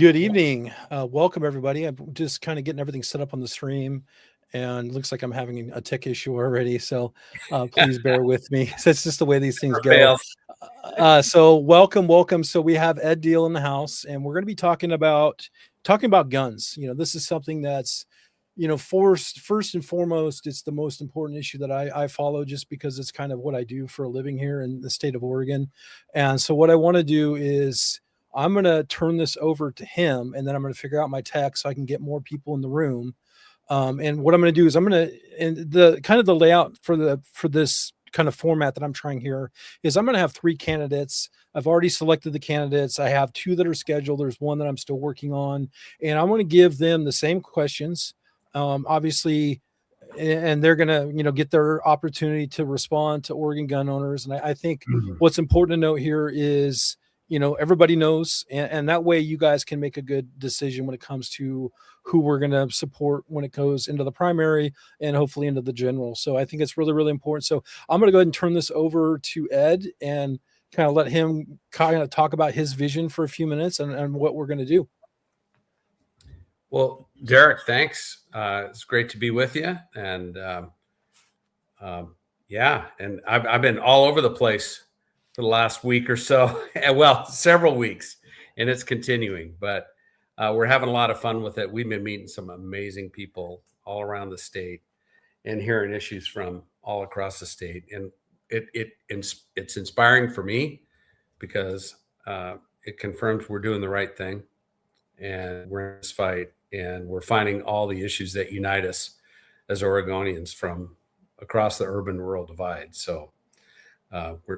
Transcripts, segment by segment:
Good evening. Welcome, everybody. I'm just kind of getting everything set up on the stream, and looks like I'm having a tech issue already. So please bear with me. That's just the way these things go. So welcome. So we have Ed Diehl in the house, and we're going to be talking about guns. This is something that's first and foremost, it's the most important issue that I follow, just because it's kind of what I do for a living here in the state of Oregon. And so what I want to do is I'm going to turn this over to him, and then I'm going to figure out my tech so I can get more people in the room. And what I'm going to do is and the layout for this kind of format that I'm trying here is I'm going to have 3 candidates. I've already selected the candidates. I have 2 that are scheduled. There's 1 that I'm still working on, and I want to give them the same questions. Obviously, and they're going to, get their opportunity to respond to Oregon gun owners. And I think what's important to note here is, everybody knows, and that way you guys can make a good decision when it comes to who we're going to support when it goes into the primary and hopefully into the general. So I think it's really, really important. So I'm going to go ahead and turn this over to Ed and kind of let him kind of talk about his vision for a few minutes and what we're going to do. Well, Derek, thanks. It's great to be with you. And and I've been all over the place for the last week or so. Well, several weeks, and it's continuing. But we're having a lot of fun with it. We've been meeting some amazing people all around the state and hearing issues from all across the state. And it's inspiring for me because it confirms we're doing the right thing, and we're in this fight. And we're finding all the issues that unite us as Oregonians from across the urban-rural divide. So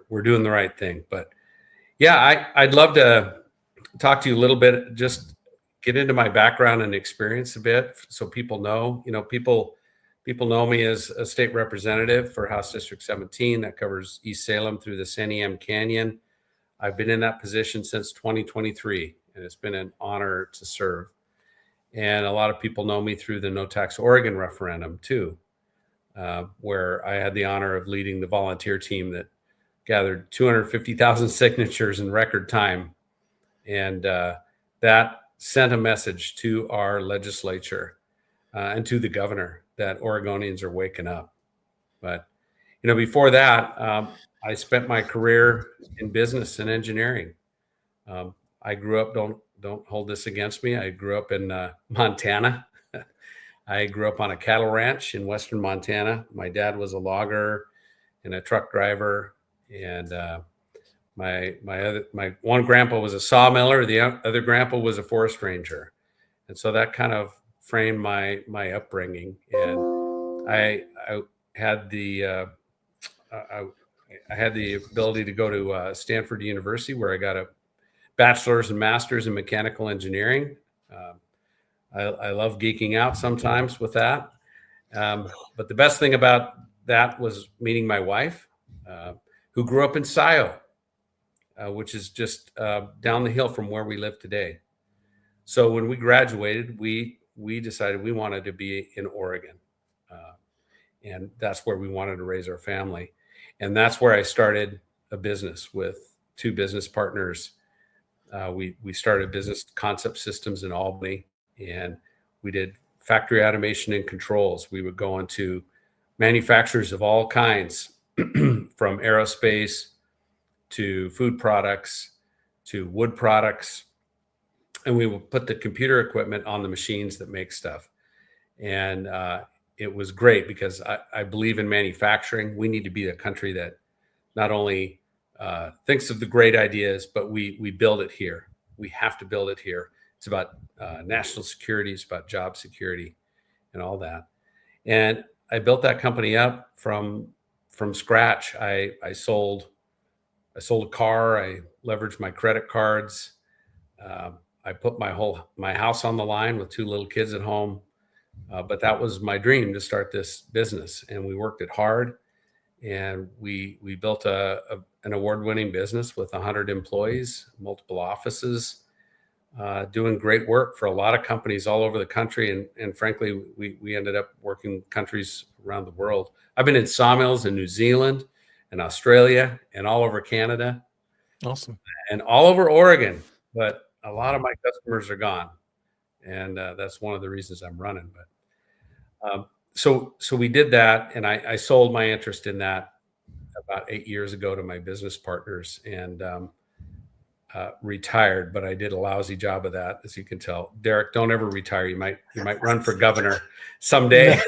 we're doing the right thing. But yeah, I'd love to talk to you a little bit, just get into my background and experience a bit, so people know. People know me as a state representative for House District 17 that covers East Salem through the San Em Canyon. I've been in that position since 2023, and it's been an honor to serve. And a lot of people know me through the No Tax Oregon referendum too, where I had the honor of leading the volunteer team that gathered 250,000 signatures in record time. And that sent a message to our legislature and to the governor that Oregonians are waking up. But, before that, I spent my career in business and engineering. I grew up, don't hold this against me, I grew up in Montana. I grew up on a cattle ranch in western Montana. My dad was a logger and a truck driver, and my one grandpa was a sawmiller. The other grandpa was a forest ranger, and so that kind of framed my upbringing. And I had the ability to go to Stanford University, where I got a bachelor's and master's in mechanical engineering. I love geeking out sometimes with that. But the best thing about that was meeting my wife, who grew up in Scio, which is just down the hill from where we live today. So when we graduated, we decided we wanted to be in Oregon. And that's where we wanted to raise our family. And that's where I started a business with 2 business partners. We started Business Concept Systems in Albany, and we did factory automation and controls. We would go into manufacturers of all kinds, from aerospace to food products to wood products, and we would put the computer equipment on the machines that make stuff. And it was great because I believe in manufacturing. We need to be a country that not only thinks of the great ideas, but we build it here. We have to build it here. It's about national security. It's about job security and all that. And I built that company up from scratch. I sold a car. I leveraged my credit cards. I put my house on the line with 2 little kids at home. But that was my dream, to start this business. And we worked it hard. And we built an award-winning business with 100 employees, multiple offices, doing great work for a lot of companies all over the country. And frankly, we ended up working countries around the world. I've been in sawmills in New Zealand and Australia and all over Canada. Awesome. And all over Oregon. But a lot of my customers are gone, and that's one of the reasons I'm running. But so we did that, and I sold my interest in that about 8 years ago to my business partners, and retired. But I did a lousy job of that, as you can tell. Derek, don't ever retire. You might run for governor someday.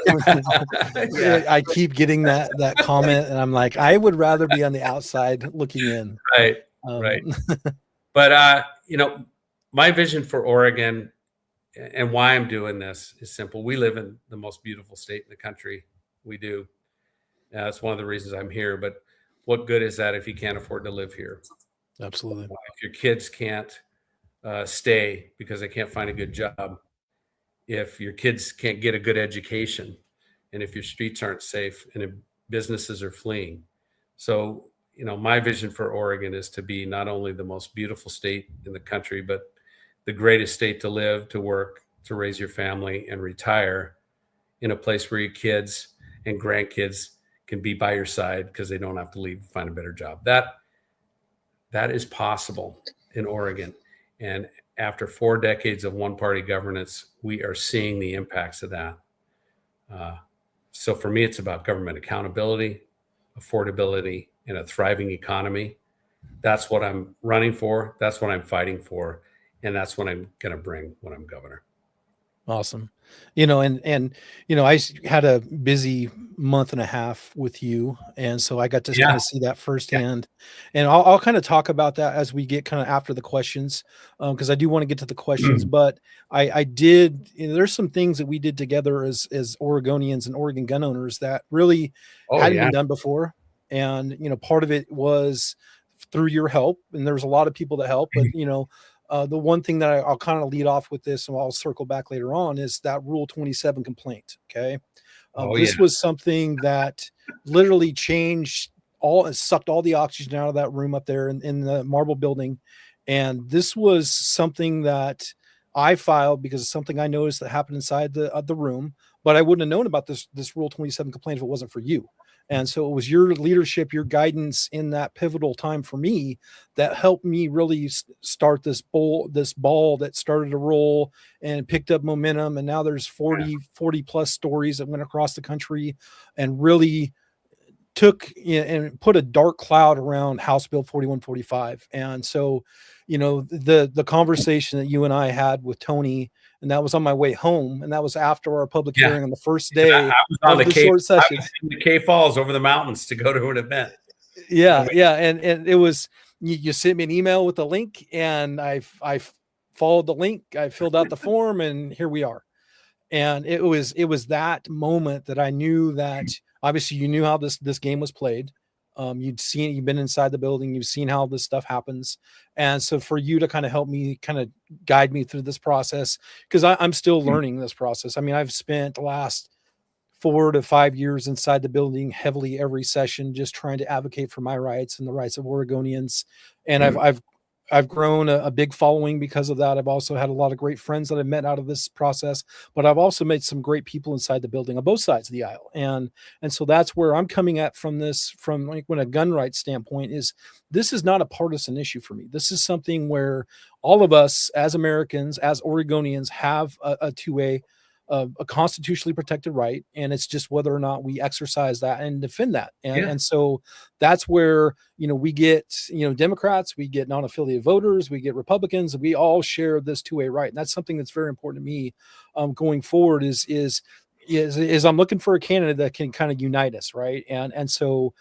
Yeah. I keep getting that comment, and I'm like, I would rather be on the outside looking in. Right. But my vision for Oregon and why I'm doing this is simple. We live in the most beautiful state in the country. We do. That's one of the reasons I'm here. But what good is that if you can't afford to live here? Absolutely. If your kids can't stay because they can't find a good job, if your kids can't get a good education, and if your streets aren't safe, and if businesses are fleeing. So, my vision for Oregon is to be not only the most beautiful state in the country, but the greatest state to live, to work, to raise your family, and retire in a place where your kids and grandkids can be by your side because they don't have to leave to find a better job. That is possible in Oregon. And after 4 decades of one-party governance, we are seeing the impacts of that. So for me, it's about government accountability, affordability, and a thriving economy. That's what I'm running for. That's what I'm fighting for. And that's what I'm going to bring when I'm governor. Awesome. I had a busy month and a half with you. And so I got to kind of see that firsthand. And I'll kind of talk about that as we get kind of after the questions, because I do want to get to the questions. But I did, there's some things that we did together as Oregonians and Oregon gun owners that really hadn't been done before. And, part of it was through your help. And there was a lot of people that helped, but, the one thing that I'll kind of lead off with this, and I'll circle back later on, is that Rule 27 complaint. Okay. This was something that literally sucked all the oxygen out of that room up there in the marble building. And this was something that I filed because of something I noticed that happened inside the room, but I wouldn't have known about this Rule 27 complaint if it wasn't for you. And so it was your leadership, your guidance in that pivotal time for me that helped me really start this ball that started to roll and picked up momentum. And now there's 40 plus stories that went across the country and really took and put a dark cloud around House Bill 4145. And so, the conversation that you and I had with Tony, and that was on my way home, and that was after our public hearing on the first day I was on of the short session. I was in the K Falls over the mountains to go to an event. Yeah. And it was, you sent me an email with the link, and I followed the link. I filled out the form, and here we are. And it was that moment that I knew that obviously you knew how this game was played. You've been inside the building, you've seen how this stuff happens. And so for you to kind of help me kind of guide me through this process, because I'm still learning this process. I mean, I've spent the last 4 to 5 years inside the building heavily every session, just trying to advocate for my rights and the rights of Oregonians. And I've grown a big following because of that. I've also had a lot of great friends that I've met out of this process, but I've also made some great people inside the building on both sides of the aisle. And so that's where I'm coming at from like when a gun rights standpoint is, this is not a partisan issue for me. This is something where all of us as Americans, as Oregonians, have a two-way, a constitutionally protected right, and it's just whether or not we exercise that and defend that. And so that's where we get Democrats, we get non-affiliated voters, we get Republicans, we all share this two-way right, and that's something that's very important to me going forward. Is I'm looking for a candidate that can kind of unite us, right? And so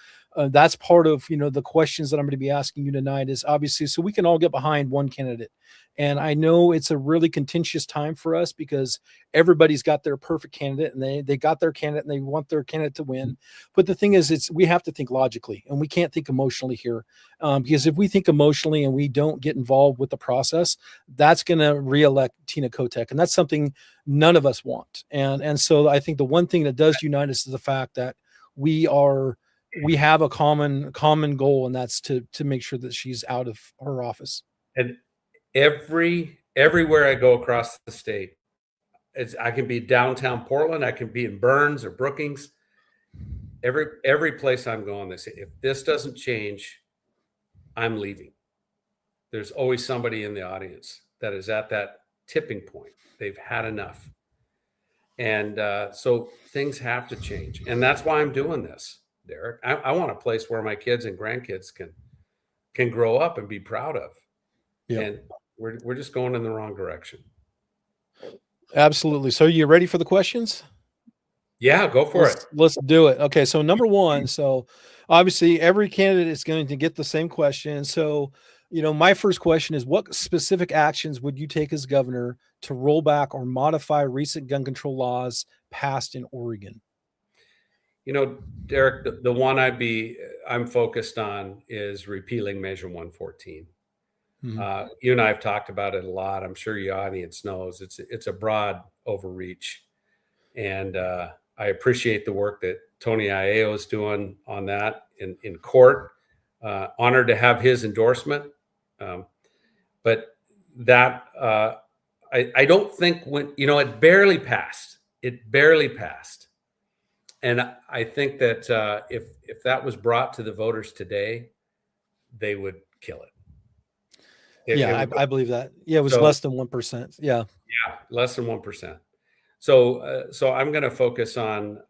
that's part of the questions that I'm going to be asking you tonight, is obviously so we can all get behind one candidate. And I know it's a really contentious time for us because everybody's got their perfect candidate, and they got their candidate and they want their candidate to win. But the thing is, we have to think logically, and we can't think emotionally here, because if we think emotionally and we don't get involved with the process, that's going to reelect Tina Kotek, and that's something none of us want. And so I think the one thing that does unite us is the fact that we have a common goal, and that's to make sure that she's out of her office. And everywhere I go across the state, I can be downtown Portland, I can be in Burns or Brookings. Every place I'm going, they say, if this doesn't change, I'm leaving. There's always somebody in the audience that is at that tipping point. They've had enough. And so things have to change. And that's why I'm doing this, Derek. I want a place where my kids and grandkids can grow up and be proud of. Yeah. And we're just going in the wrong direction. Absolutely. So you ready for the questions? Yeah, go for it. Let's do it. Okay. So number one, so obviously every candidate is going to get the same question. So, my first question is, what specific actions would you take as governor to roll back or modify recent gun control laws passed in Oregon? Derek, the one I'm focused on is repealing Measure 114. Mhm. You and I have talked about it a lot. I'm sure your audience knows it's a broad overreach, and I appreciate the work that Tony Aiello is doing on that in court. Honored to have his endorsement, but that I don't think it barely passed. It barely passed, and I think that if that was brought to the voters today, they would kill it. I believe that. Yeah, it was less than 1%. Yeah. Yeah, less than 1%. So I'm going to focus on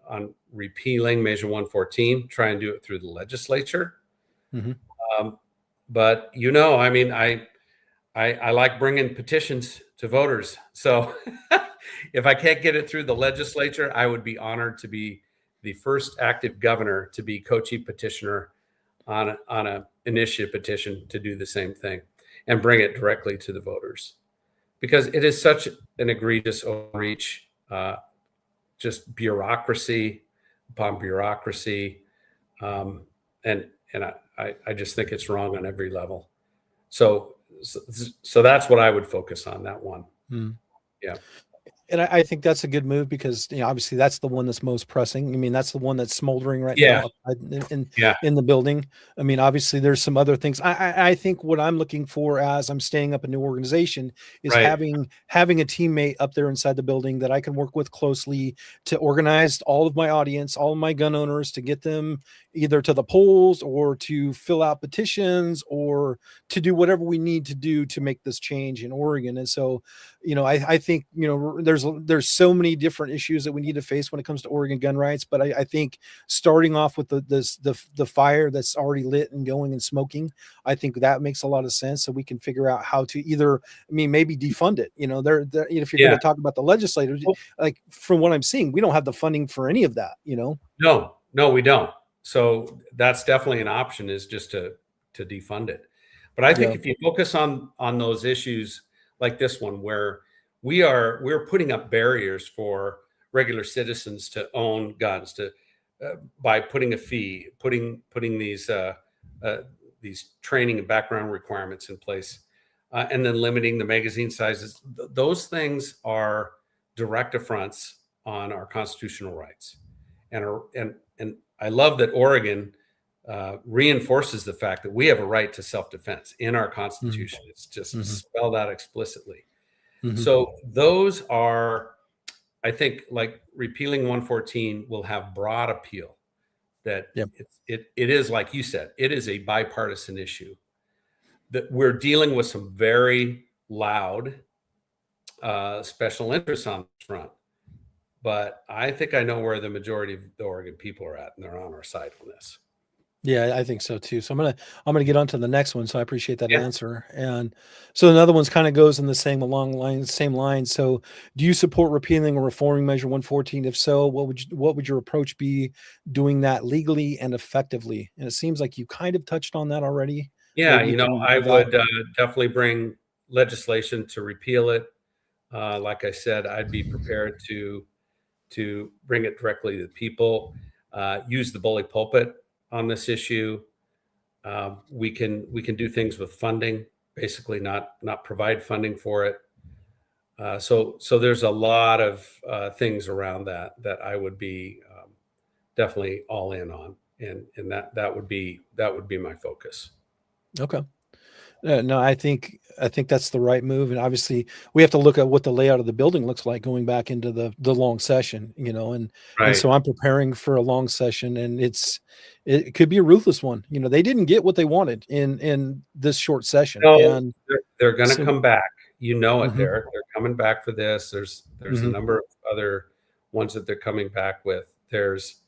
repealing Measure 114, try and do it through the legislature. Mm-hmm. But I like bringing petitions to voters. So if I can't get it through the legislature, I would be honored to be the first active governor to be co-chief petitioner on a initiative petition to do the same thing and bring it directly to the voters, because it is such an egregious overreach, just bureaucracy upon bureaucracy, and I just think it's wrong on every level. So that's what I would focus on, that one. Mm. Yeah. And I think that's a good move because, obviously that's the one that's most pressing. I mean, that's the one that's smoldering right now in the building. I mean, obviously there's some other things. I think what I'm looking for as I'm staying up a new organization is having a teammate up there inside the building that I can work with closely to organize all of my audience, all of my gun owners, to get them either to the polls or to fill out petitions or to do whatever we need to do to make this change in Oregon. And so, I think, there's so many different issues that we need to face when it comes to Oregon gun rights. But I think starting off with the fire that's already lit and going and smoking, I think that makes a lot of sense. So we can figure out how to either, maybe defund it. If you're going to talk about the legislators, like from what I'm seeing, we don't have the funding for any of that. No, we don't. So that's definitely an option, is just to defund it. But I think if you focus on those issues like this one, where we're putting up barriers for regular citizens to own guns, by putting a fee, putting these training and background requirements in place, and then limiting the magazine sizes. Those things are direct affronts on our constitutional rights, and I love that Oregon reinforces the fact that we have a right to self-defense in our Constitution. Mm-hmm. It's just spelled out explicitly. Mm-hmm. So those are, I think, like repealing 114 will have broad appeal. That it is, like you said, it is a bipartisan issue. That we're dealing with some very loud special interests on this front. But I think I know where the majority of the Oregon people are at, and they're on our side on this. Yeah, I think so too. So I'm gonna get on to the next one. So I appreciate that answer. And so another one's kind of goes in the same line. So do you support repealing or reforming Measure 114? If so, what would your approach be doing that legally and effectively? And it seems like you kind of touched on that already. Yeah, I would definitely bring legislation to repeal it. Like I said, I'd be prepared to bring it directly to the people. Use the bully pulpit on this issue. We can do things with funding, basically not provide funding for it. So there's a lot of things around that I would be definitely all in on, and that would be my focus. Okay. No, I think that's the right move. And obviously we have to look at what the layout of the building looks like going back into the long session, and so I'm preparing for a long session, and it could be a ruthless one. They didn't get what they wanted in this short session. No, and they're going to come back. You know it, Mhm. Derek. They're coming back for this. There's a Mhm. number of other ones that they're coming back with. There's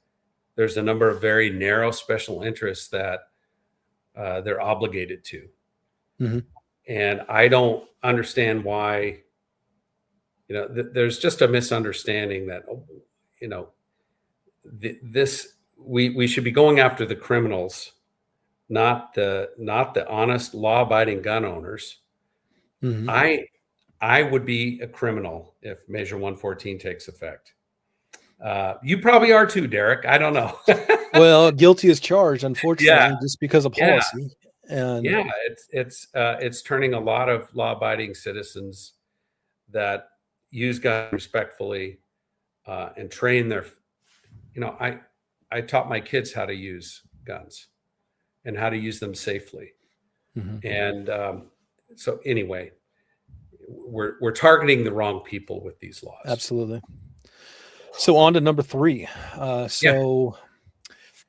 a number of very narrow special interests that they're obligated to. Mhm. And I don't understand why, there's just a misunderstanding that, you know, this we should be going after the criminals, not the honest law abiding gun owners. Mhm. I would be a criminal if Measure 114 takes effect. You probably are too, Derek. I don't know. Well, guilty as charged, Yeah, unfortunately, just because of yeah, policy. And yeah. It's turning a lot of law-abiding citizens that use guns respectfully and train their. I taught my kids how to use guns and how to use them safely. Mhm. And so anyway, we're targeting the wrong people with these laws. Absolutely. So on to number 3. Yeah. So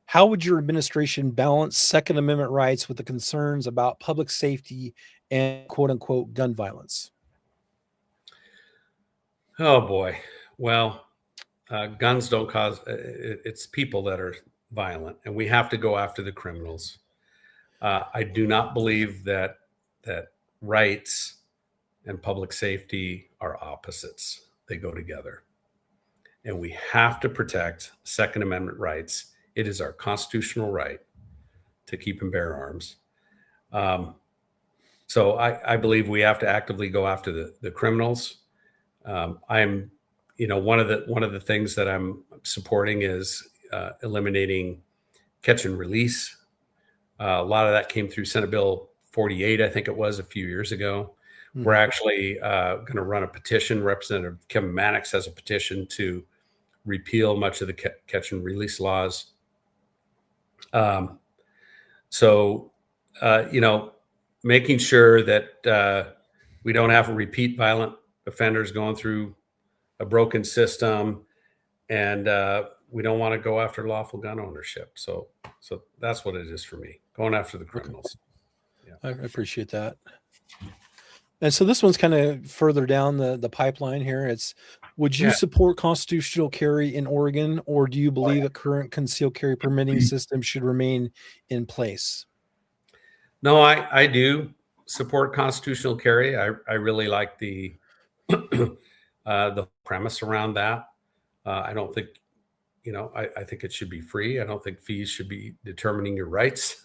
how would your administration balance Second Amendment rights with the concerns about public safety and quote unquote gun violence? Oh boy. Well, guns don't cause. It's people that are violent, and we have to go after the criminals. I do not believe that rights and public safety are opposites. They go together. And we have to protect Second Amendment rights. It is our constitutional right to keep and bear arms. So I believe we have to actively go after the criminals. I'm, one of the things that I'm supporting is eliminating catch and release. A lot of that came through Senate Bill 48, I think it was a few years ago. We're Mhm. actually going to run a petition. Representative Kevin Mannix has a petition to repeal much of the catch and release laws. So, making sure that we don't have repeat violent offenders going through a broken system, and we don't want to go after lawful gun ownership. So that's what it is for me, going after the Okay. criminals. Yeah. I appreciate that. And so this one's kind of further down the pipeline here. Would you Yeah. support constitutional carry in Oregon, or do you Oh, believe a current concealed carry permitting yeah. system should remain in place? No, I do support constitutional carry. I really like the premise around that. I don't think, I think it should be free. I don't think fees should be determining your rights.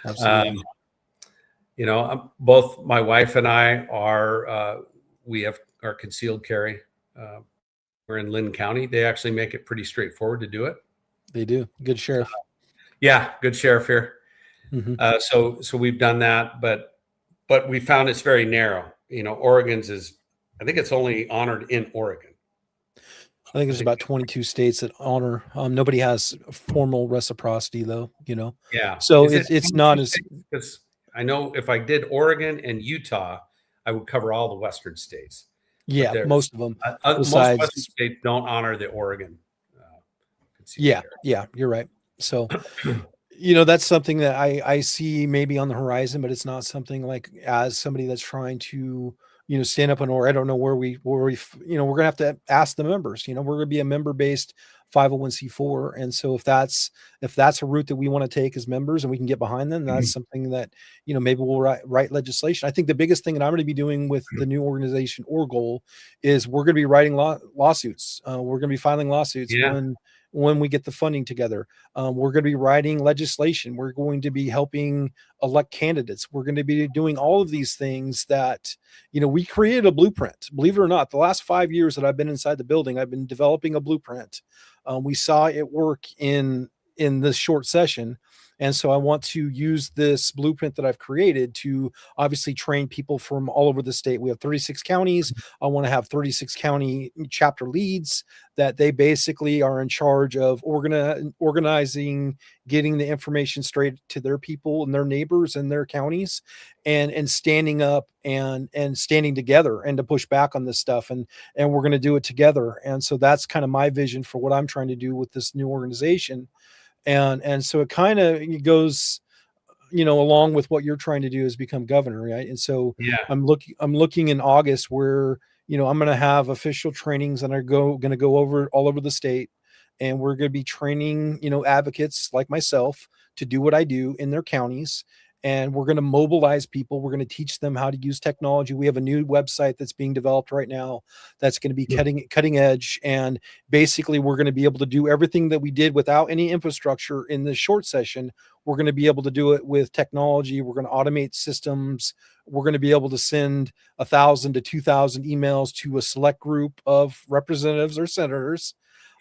Absolutely. Both my wife and I we have our concealed carry. We're in Lynn County. They actually make it pretty straightforward to do it. They do. Good sheriff. Yeah, good sheriff here. Mhm. So we've done that, but we found it's very narrow. Oregon's I think it's only honored in Oregon. I think there's about 22 states that honor. Nobody has formal reciprocity, though. Yeah. So Is it it's not as because I know if I did Oregon and Utah, I would cover all the Western states. But most of them. most Western Besides, states don't honor the Oregon concealed yeah, carry. yeah, you're right. So that's something that I see maybe on the horizon, but it's not something like as somebody that's trying to stand up I don't know we're gonna have to ask the members. We're gonna be a member based 501c4, and so if that's a route that we want to take as members and we can get behind them, that's something that maybe we'll write legislation. I think the biggest thing that I'm going to be doing with the new organization ORGOAL is we're going to be writing lawsuits. We're going to be filing lawsuits Yeah. when we get the funding together. We're going to be writing legislation. We're going to be helping elect candidates. We're going to be doing all of these things that, we created a blueprint. Believe it or not, the last 5 years that I've been inside the building, I've been developing a blueprint. We saw it work in this short session. And so I want to use this blueprint that I've created to obviously train people from all over the state. We have 36 counties. I want to have 36 county chapter leads that they basically are in charge of organizing, getting the information straight to their people and their neighbors and their counties, and standing up and standing together and to push back on this stuff. And we're going to do it together. And so that's kind of my vision for what I'm trying to do with this new organization. And so it kind of goes along with what you're trying to do is become governor, right? And so Yeah. I'm looking in August where, I'm going to have official trainings and going to go over all over the state, and we're going to be training, advocates like myself to do what I do in their counties. And we're going to mobilize people. We're going to teach them how to use technology. We have a new website that's being developed right now that's going to be cutting edge. And basically, we're going to be able to do everything that we did without any infrastructure in the short session. We're going to be able to do it with technology. We're going to automate systems. We're going to be able to send 1,000 to 2,000 emails to a select group of representatives or senators,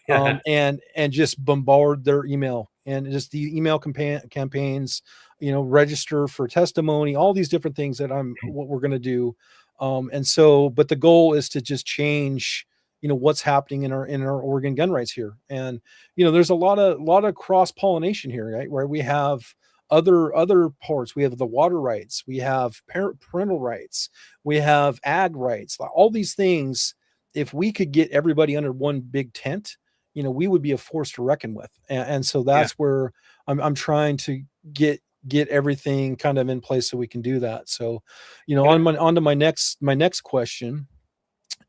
and just bombard their email, and just the email campaigns, register for testimony, all these different things what we're going to do. And so, but the goal is to just change, what's happening in our Oregon gun rights here. And, there's a lot of cross pollination here, right? Where we have other parts. We have the water rights, we have parental rights, we have ag rights, all these things. If we could get everybody under one big tent, we would be a force to reckon with. And so that's where I'm trying to get everything kind of in place so we can do that. So, on to my next question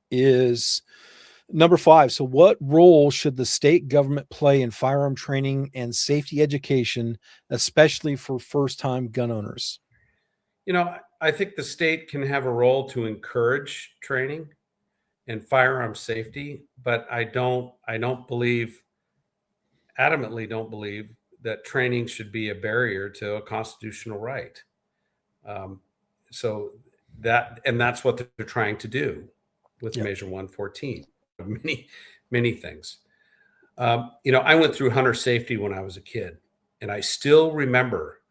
is number 5. So what role should the state government play in firearm training and safety education, especially for first-time gun owners? I think the state can have a role to encourage training and firearm safety, but I adamantly don't believe that training should be a barrier to a constitutional right. That's what they're trying to do with Measure 114. Many things. I went through hunter safety when I was a kid, and I still remember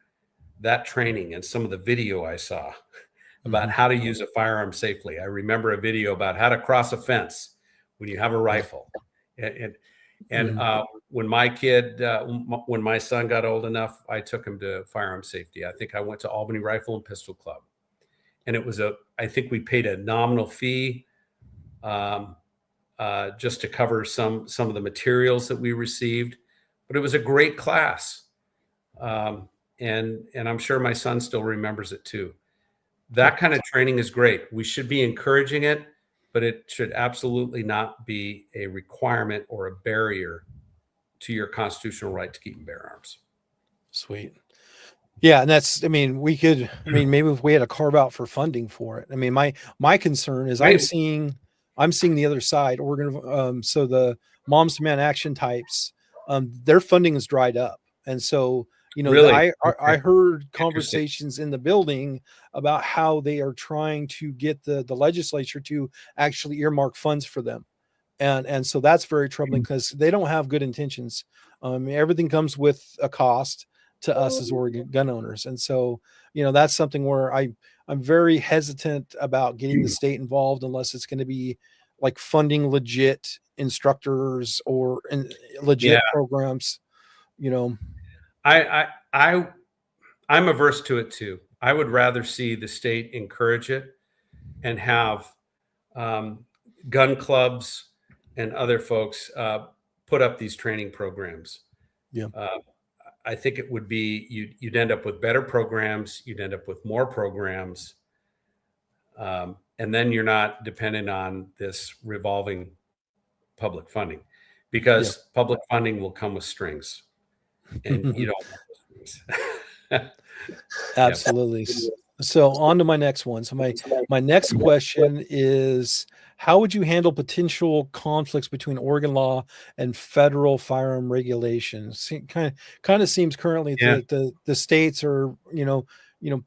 that training and some of the video I saw about how to use a firearm safely. I remember a video about how to cross a fence when you have a rifle. When my son got old enough, I took him to firearm safety. I think I went to Albany Rifle and Pistol Club, and I think we paid a nominal fee just to cover some of the materials that we received, but it was a great class. And I'm sure my son still remembers it too. That kind of training is great. We should be encouraging it, but it should absolutely not be a requirement or a barrier to your constitutional right to keep and bear arms. Sweet. Yeah. And maybe if we had to carve out for funding for it. My concern is I'm seeing the other side. Oregon, so the Moms Demand Action types, their funding is dried up. And so, really? I heard conversations in the building about how they are trying to get the legislature to actually earmark funds for them. And so that's very troubling because they don't have good intentions. Everything comes with a cost to us as Oregon gun owners. And so, that's something where I'm very hesitant about getting the state involved unless it's going to be like funding legit instructors or legit programs, I'm averse to it too. I would rather see the state encourage it and have gun clubs and other folks put up these training programs. I think it would be, you'd end up with better programs. You'd end up with more programs. And then you're not dependent on this revolving public funding, because public funding will come with strings, and you don't want those strings. Absolutely. So on to my next one. So my next question is, how would you handle potential conflicts between Oregon law and federal firearm regulations? Kind of seems currently that the states are,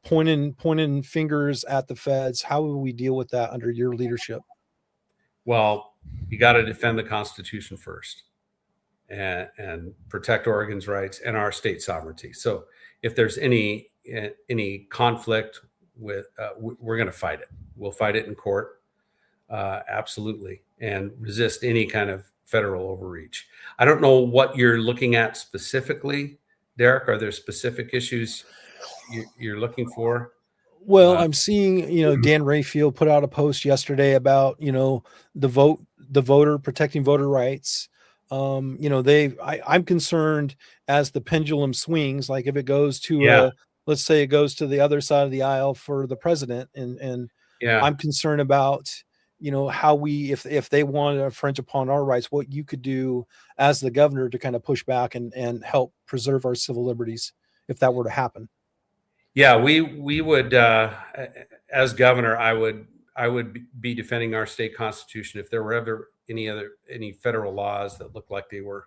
pointing fingers at the feds. How will we deal with that under your leadership? Well, you got to defend the Constitution first, and protect Oregon's rights and our state sovereignty. So if there's any conflict with, we're going to fight it. We'll fight it in court, absolutely, and resist any kind of federal overreach. I don't know what you're looking at specifically, Derek. Are there specific issues you're looking for? Well, I'm seeing, Dan Rayfield put out a post yesterday about, the voter, protecting voter rights. I'm concerned as the pendulum swings, like if it goes to let's say it goes to the other side of the aisle for the president, and Yeah. I'm concerned about, how we, if they want to infringe upon our rights, what you could do as the governor to kind of push back and help preserve our civil liberties if that were to happen. Yeah, we would, as governor, I would be defending our state constitution if there were ever any federal laws that looked like they were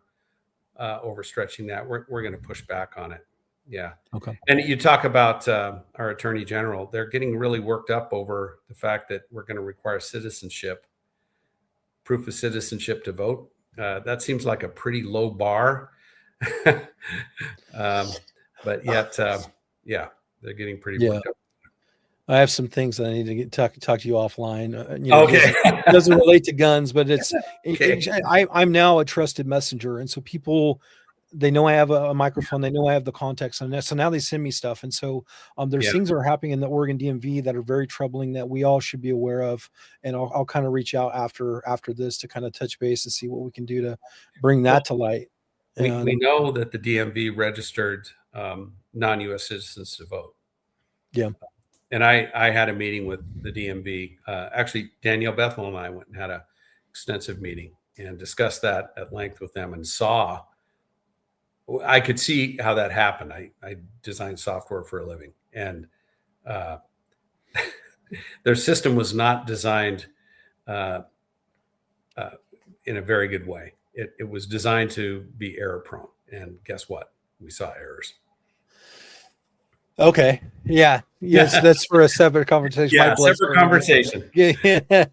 overstretching that. We're going to push back on it. Yeah. Okay. And you talk about our attorney general; they're getting really worked up over the fact that we're going to require citizenship, proof of citizenship to vote. That seems like a pretty low bar, but yet, yeah. They're getting pretty worked up. I have some things that I need to talk to you offline. Okay. It doesn't relate to guns, but it's Okay. I'm now a trusted messenger, and so people, they know I have a microphone, they know I have the context on this, so now they send me stuff, and so there's things that are happening in the Oregon DMV that are very troubling that we all should be aware of, and I'll kind of reach out after this to kind of touch base and see what we can do to bring that to light. We know that the DMV registered non-U.S. citizens to vote. Yeah. And I had a meeting with the DMV. Actually, Danielle Bethel and I went and had an extensive meeting and discussed that at length with them, and I could see how that happened. I design software for a living, and their system was not designed in a very good way. It was designed to be error prone. And guess what? We saw errors. Okay. Yeah. Yes. That's for a separate conversation. Yeah. Separate conversation. Yeah.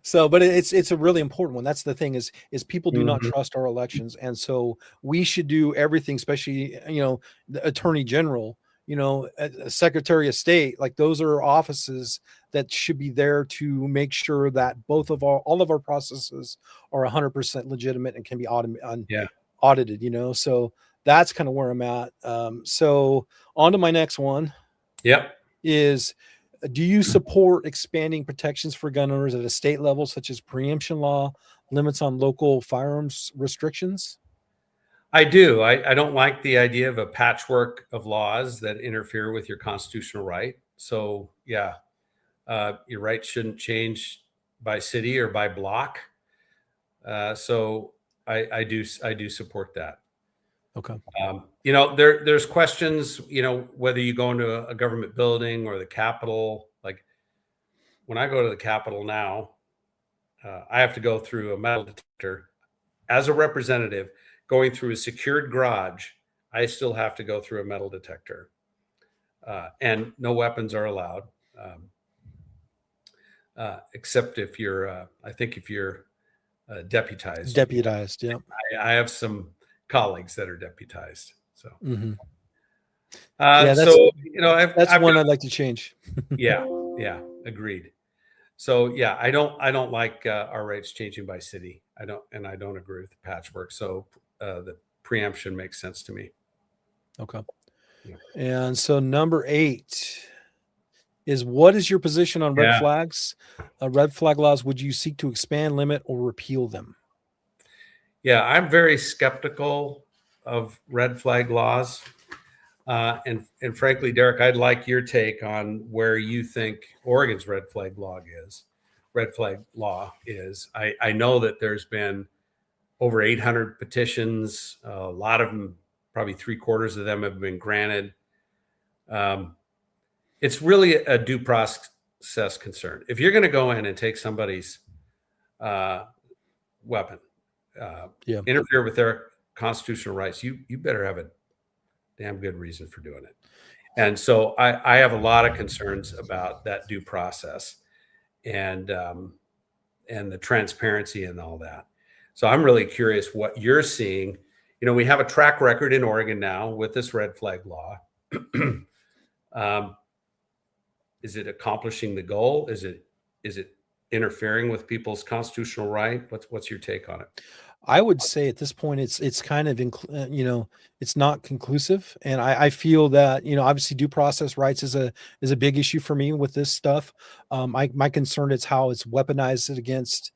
So, but it's a really important one. That's the thing is people do not Mhm. trust our elections. And so we should do everything, especially, the attorney general, secretary of state, like those are offices that should be there to make sure that all of our processes are 100% legitimate and can be audited, so that's kind of where I'm at. So on to my next one. Yep. Is, do you support expanding protections for gun owners at a state level, such as preemption law, limits on local firearms restrictions? I do. I don't like the idea of a patchwork of laws that interfere with your constitutional right. So yeah, your rights shouldn't change by city or by block. So I do support that. Okay. There's questions, whether you go into a government building or the Capitol. Like when I go to the Capitol now, I have to go through a metal detector. As a representative going through a secured garage, I still have to go through a metal detector, and no weapons are allowed, except if you're, deputized. Deputized, yeah. I have some colleagues that are deputized. So, Mm-hmm. that's one I'd like to change. yeah, agreed. So yeah, I don't like our rights changing by city. I don't agree with the patchwork. So the preemption makes sense to me. Okay. Yeah. And so number 8 is, what is your position on red flags? Red flag laws, would you seek to expand, limit, or repeal them? Yeah, I'm very skeptical of red flag laws. And frankly, Derek, I'd like your take on where you think Oregon's red flag law is. I know that there's been over 800 petitions. A lot of them, probably 3/4 of them, have been granted. It's really a due process concern. If you're going to go in and take somebody's weapon, interfere with their constitutional rights, you better have a damn good reason for doing it. And so I have a lot of concerns about that due process and the transparency and all that. So I'm really curious what you're seeing. We have a track record in Oregon now with this red flag law. Is it accomplishing the goal? Is it interfering with people's constitutional right? What's your take on it? I would say at this point, it's kind of, it's not conclusive. And I feel that, obviously due process rights is a big issue for me with this stuff. My concern is how it's weaponized against,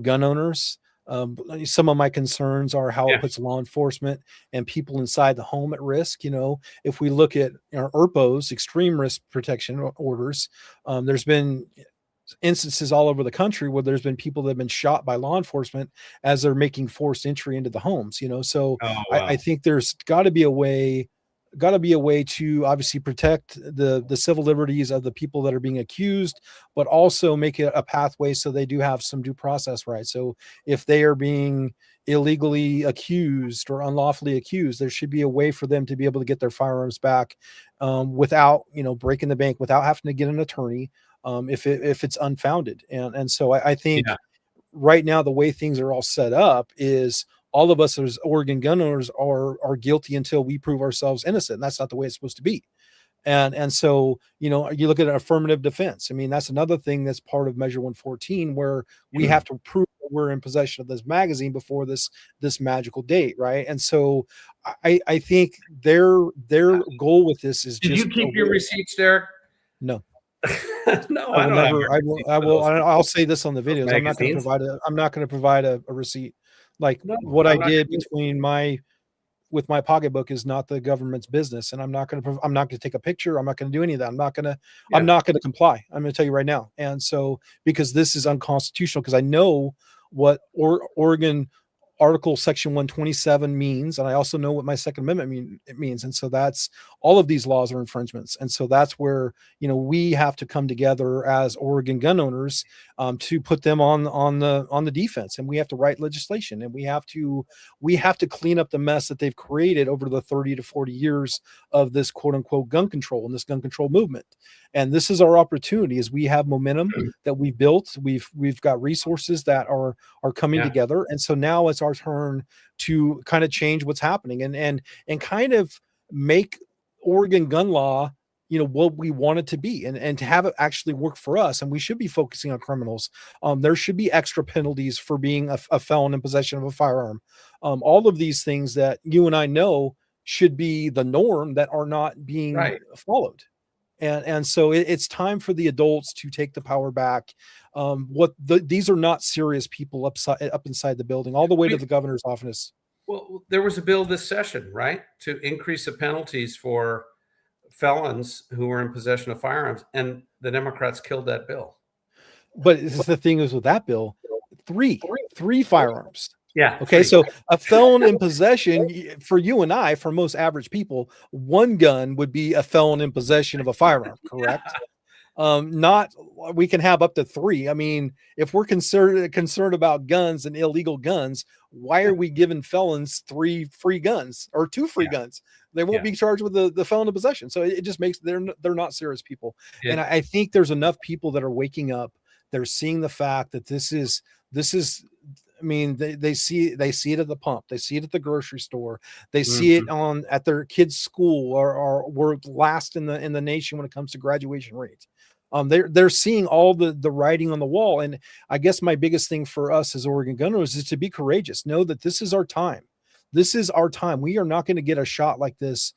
gun owners. Some of my concerns are how Yeah. it puts law enforcement and people inside the home at risk. If we look at our ERPOs, extreme risk protection orders, there's been instances all over the country where there's been people that have been shot by law enforcement as they're making forced entry into the homes. So Oh, I wow. think there's got to be a way to obviously protect the civil liberties of the people that are being accused, but also make it a pathway so they do have some due process rights. So if they are being illegally accused or unlawfully accused, there should be a way for them to be able to get their firearms back, without breaking the bank, without having to get an attorney, if it's unfounded. And so I think Yeah. right now the way things are all set up is all of us as Oregon gun owners are guilty until we prove ourselves innocent. And that's not the way it's supposed to be. And so you look at affirmative defense. I mean, that's another thing that's part of Measure 114, where we have to prove that we're in possession of this magazine before this magical date, right? And so I think their goal with this is Did just you keep your receipts, Derek? no. No, I I will don't have never. your I will. receipts I for will. those I'll say this on the videos. I'm not going to magazines. provide a. I'm not going to provide a receipt. Like No, what I I'm not did gonna. between with my pocketbook is not the government's business, and I'm not going to. I'm not going to take a picture. I'm not going to do any of that. I'm not going to. I'm Yeah. not going to comply. I'm going to tell you right now. And so because this is unconstitutional, because I know what Oregon Article Section 127 means, and I also know what my Second Amendment means, and so that's all of these laws are infringements, and so that's where we have to come together as Oregon gun owners, to put them on the defense, and we have to write legislation, and we have to clean up the mess that they've created over the 30 to 40 years of this quote unquote gun control and this gun control movement. And this is our opportunity, as we have momentum that we've built. We've got resources that are coming Yeah. together, and so now it's our turn to kind of change what's happening and kind of make Oregon gun law what we want it to be, and to have it actually work for us. And we should be focusing on criminals. There should be extra penalties for being a felon in possession of a firearm. All of these things that you and I know should be the norm that are not being Right. followed. And so it's time for the adults to take the power back. These are not serious people up inside the building, all the way to the governor's office. Well, there was a bill this session, right, to increase the penalties for felons who were in possession of firearms, and the Democrats killed that bill. But this is the thing is with that bill, three firearms. Yeah. Okay, so a felon in possession for you and I, for most average people, one gun would be a felon in possession of a firearm, correct? Not we can have up to three. I mean, if we're concerned about guns and illegal guns, why are we giving felons 3 free guns or 2 free guns? They won't be charged with the felon in possession. So it just makes they're not serious people. And I think there's enough people that are waking up. They're seeing the fact that this is. I mean, they see it at the pump, they see it at the grocery store, they see it at their kids' school, or we're last in the nation when it comes to graduation rates. They're seeing all the writing on the wall. And I guess my biggest thing for us as Oregon gun owners is to be courageous. Know that this is our time. This is our time. We are not going to get a shot like this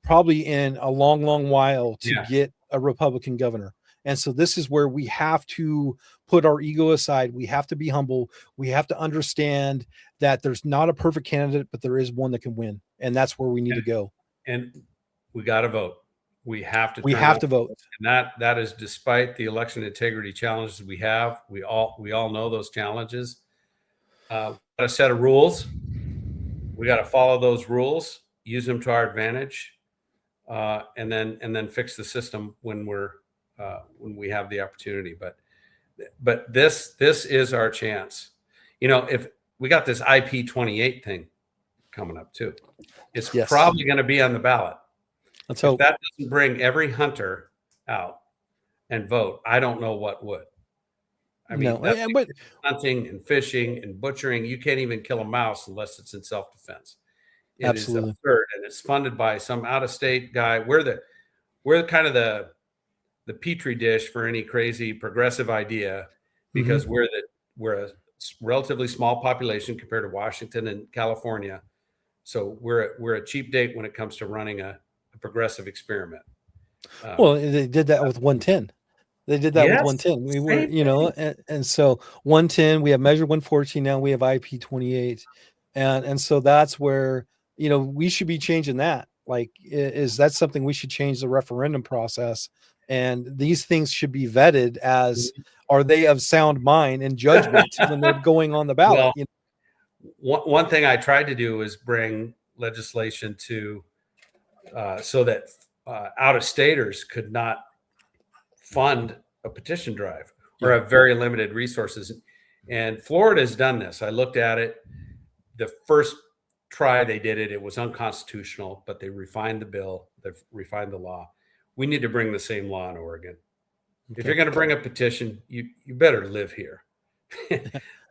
probably in a long, long while to get a Republican governor. And so this is where we have to put our ego aside. We have to be humble. We have to understand that there's not a perfect candidate, but there is one that can win. And that's where we need to go. And we got to vote. We have to. We have to vote. And that is despite the election integrity challenges we have. We all know those challenges. Got a set of rules. We got to follow those rules, use them to our advantage, and then fix the system when we have the opportunity. But this is our chance. If we got this IP28 thing coming up too, it's probably going to be on the ballot. Let's hope. If that doesn't bring every hunter out and vote, I don't know what would. I mean, but hunting and fishing and butchering, you can't even kill a mouse unless it's in self-defense. It is absurd, and it's funded by some out-of-state guy. We're kind of the petri dish for any crazy progressive idea, because we're a relatively small population compared to Washington and California. So we're a cheap date when it comes to running a progressive experiment. Well, they did that with 110. They did that with 110. We were, and so 110, we have measure 114 now, we have IP 28. And so that's where, we should be changing that. Like, is that something we should change the referendum process? And these things should be vetted as, are they of sound mind and judgment when they're going on the ballot? Well, one thing I tried to do is bring legislation to so that out-of-staters could not fund a petition drive or have very limited resources. And Florida has done this. I looked at it. The first try they did it, it was unconstitutional, but they refined the bill, they've refined the law. We need to bring the same law in Oregon. Okay. If you're going to bring a petition, you better live here.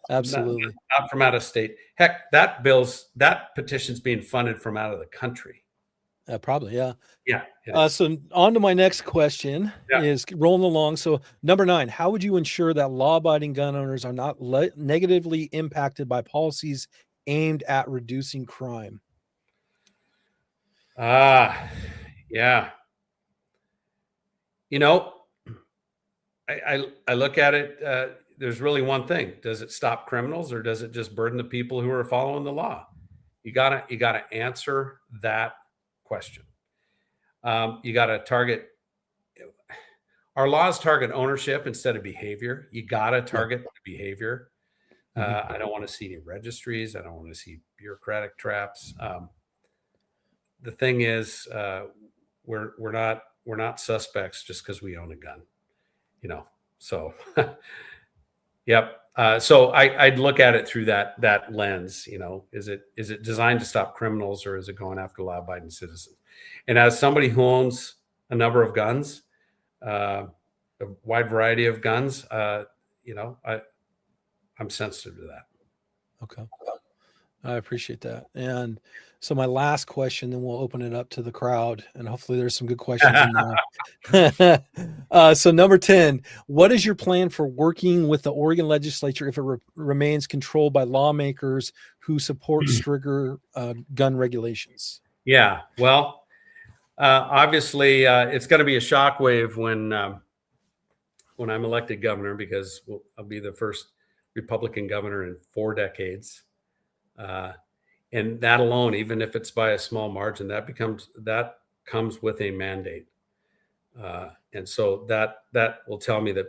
Absolutely. Not from out of state. Heck, that petition's being funded from out of the country. Probably, yeah. Yeah. So on to my next question is rolling along. So number 9, how would you ensure that law-abiding gun owners are not negatively impacted by policies aimed at reducing crime? Yeah. I look at it. There's really one thing. Does it stop criminals or does it just burden the people who are following the law? You gotta answer that question. You got to target. Our laws target ownership instead of behavior. You got to target behavior. I don't want to see any registries. I don't want to see bureaucratic traps. The thing is, we're not suspects just because we own a gun, So, yep. So I'd look at it through that lens. Is it designed to stop criminals or is it going after law-abiding citizens? And as somebody who owns a number of guns, a wide variety of guns, I'm sensitive to that. Okay. I appreciate that. And so my last question, then we'll open it up to the crowd, and hopefully there's some good questions in there. So number 10, what is your plan for working with the Oregon legislature if it remains controlled by lawmakers who support stricter gun regulations? Yeah, well, obviously it's going to be a shockwave when I'm elected governor, because I'll be the first Republican governor in 4 decades. And that alone, even if it's by a small margin, that comes with a mandate. And so that will tell me that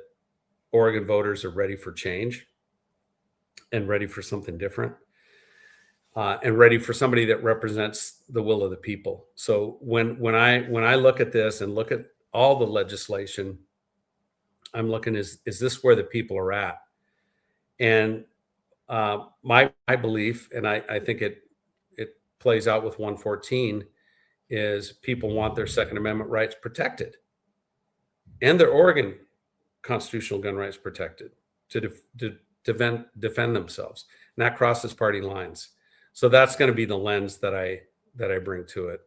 Oregon voters are ready for change and ready for something different, and ready for somebody that represents the will of the people. So when I look at this and look at all the legislation, I'm looking, is this where the people are at? And my belief, and I think it plays out with 114, is people want their Second Amendment rights protected and their Oregon constitutional gun rights protected to defend themselves. And that crosses party lines. So that's going to be the lens that I bring to it.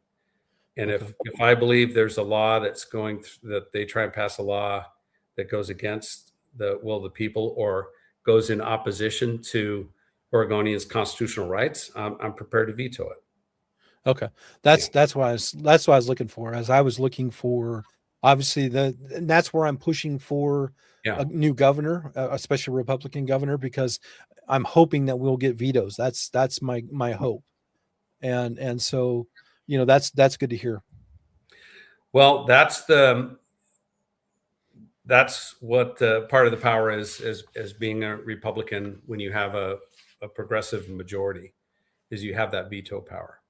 And if I believe there's a law that they try and pass a law that goes against the will of the people or goes in opposition to Oregonians' constitutional rights, I'm prepared to veto it. Okay, that's what I was looking for. As I was looking for, obviously, and that's where I'm pushing for a new governor, especially a Republican governor, because I'm hoping that we'll get vetoes. That's my hope, and so that's good to hear. Well, that's what part of the power is as being a Republican when you have a progressive majority, is you have that veto power.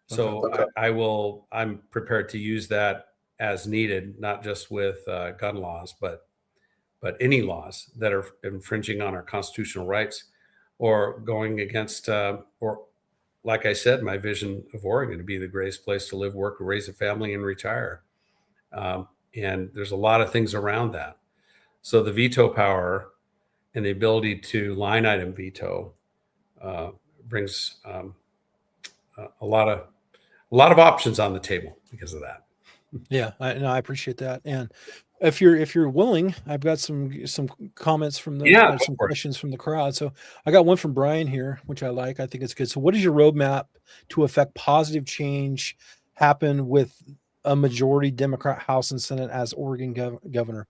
So I'm prepared to use that as needed, not just with gun laws, but any laws that are infringing on our constitutional rights or going against, or like I said, my vision of Oregon to be the greatest place to live, work, raise a family, and retire. And there's a lot of things around that. So the veto power and the ability to line item veto brings a lot of options on the table because of that. Yeah, I appreciate that. And if you're willing, I've got some comments from some questions from the crowd. So I got one from Brian here, which I like. I think it's good. So what is your roadmap to affect positive change happen with a majority Democrat House and Senate as Oregon governor?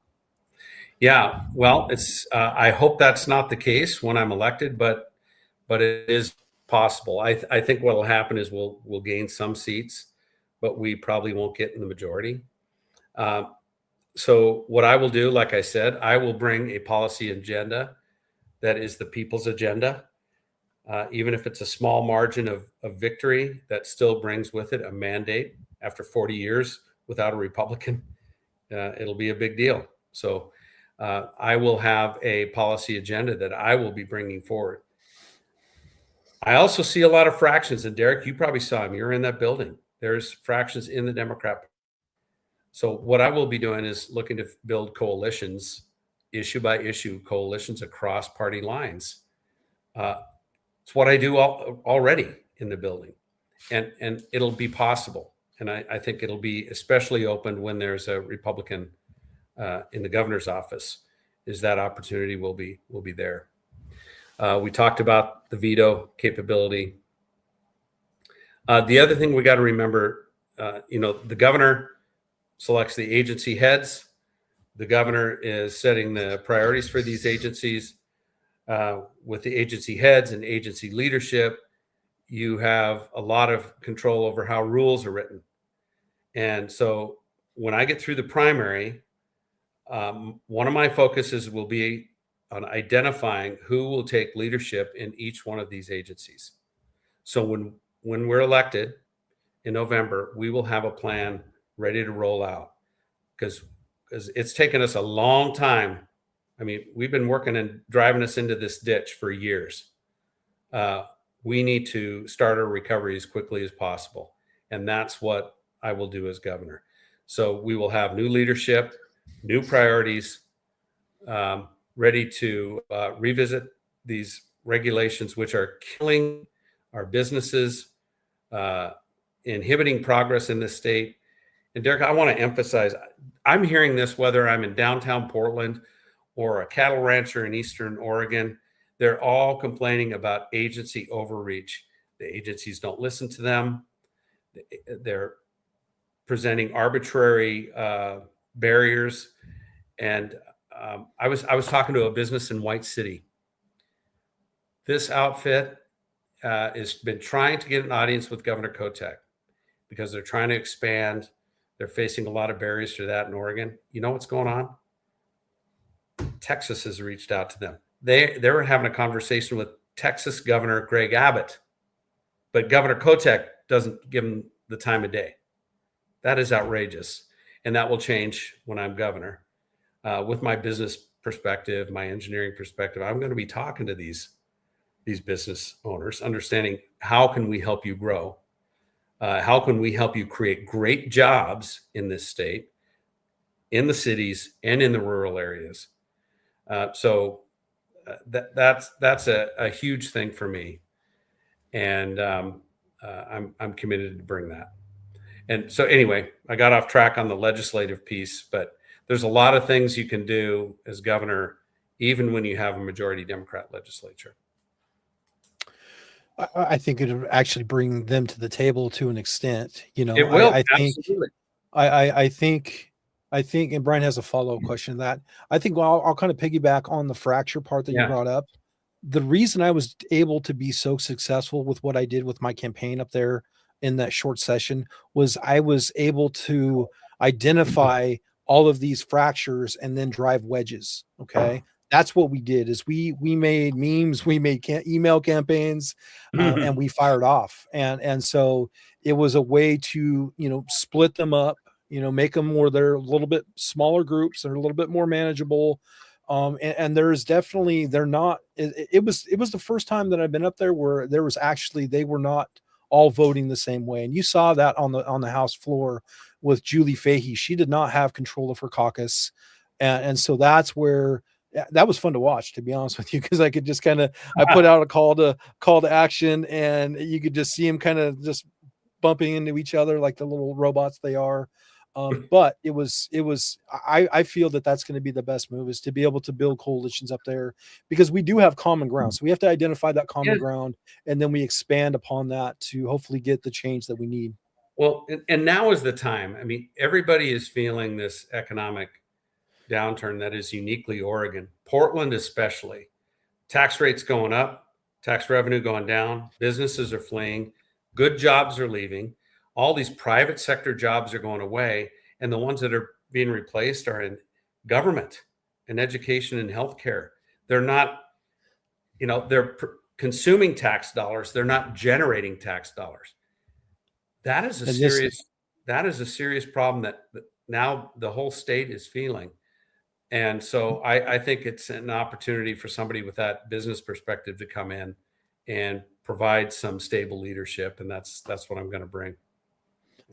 Yeah, well, it's. I hope that's not the case when I'm elected, but it is possible. I think what will happen is we'll gain some seats, but we probably won't get in the majority. Uh, so what I will do, like I said, I will bring a policy agenda that is the people's agenda. Even if it's a small margin of victory, that still brings with it a mandate after 40 years without a Republican. It'll be a big deal. So I will have a policy agenda that I will be bringing forward. I also see a lot of fractions, and Derek, you probably saw them. You're in that building. There's fractions in the Democrat. So what I will be doing is looking to build coalitions, issue by issue, coalitions across party lines. It's what I do already in the building, and it'll be possible. And I think it'll be especially open when there's a Republican in the governor's office. Is that opportunity will be there. We talked about the veto capability. The other thing we got to remember, the governor selects the agency heads. The governor is setting the priorities for these agencies. With the agency heads and agency leadership, you have a lot of control over how rules are written. And so when I get through the primary, one of my focuses will be on identifying who will take leadership in each one of these agencies. So when we're elected in November, we will have a plan ready to roll out, because it's taken us a long time. I mean, we've been working and driving us into this ditch for years. We need to start our recovery as quickly as possible. And that's what I will do as governor. So we will have new leadership, new priorities, ready to revisit these regulations, which are killing our businesses, inhibiting progress in this state. And Derek, I want to emphasize, I'm hearing this whether I'm in downtown Portland or a cattle rancher in Eastern Oregon. They're all complaining about agency overreach. The agencies don't listen to them. They're presenting arbitrary barriers. And I was talking to a business in White City. This outfit has been trying to get an audience with Governor Kotek because they're trying to expand. They're facing a lot of barriers to that in Oregon. You know what's going on? Texas has reached out to them. They were having a conversation with Texas Governor Greg Abbott, but Governor Kotek doesn't give them the time of day. That is outrageous, and that will change when I'm governor. With my business perspective, my engineering perspective, I'm going to be talking to these business owners, understanding how can we help you grow? How can we help you create great jobs in this state, in the cities, and in the rural areas? So that's a huge thing for me, and I'm committed to bring that. And so anyway, I got off track on the legislative piece, but there's a lot of things you can do as governor, even when you have a majority Democrat legislature. I think it would actually bring them to the table to an extent. It will. Absolutely. I think, and Brian has a follow-up question to that. I think I'll kind of piggyback on the fracture part that you brought up. The reason I was able to be so successful with what I did with my campaign up there in that short session was I was able to identify all of these fractures and then drive wedges. Okay. That's what we did is we made memes, we made email campaigns, and we fired off. And so it was a way to, split them up, make them where they're a little bit smaller groups. They're a little bit more manageable. And there's definitely, it was the first time that I've been up there where there was actually, they were not all voting the same way. And you saw that on the House floor with Julie Fahey. She did not have control of her caucus. And so that's where that was fun to watch, to be honest with you, because I could just I put out a call to action, and you could just see them kind of just bumping into each other like the little robots they are. But I feel that that's going to be the best move, is to be able to build coalitions up there, because we do have common ground. So we have to identify that common ground, and then we expand upon that to hopefully get the change that we need. Well, and now is the time. I mean, everybody is feeling this economic downturn that is uniquely Oregon, Portland especially. Tax rates going up, tax revenue going down, businesses are fleeing, good jobs are leaving, all these private sector jobs are going away, and the ones that are being replaced are in government and education and healthcare. They're not, they're consuming tax dollars. They're not generating tax dollars. That is a serious problem that now the whole state is feeling. And so I think it's an opportunity for somebody with that business perspective to come in and provide some stable leadership. And that's what I'm going to bring.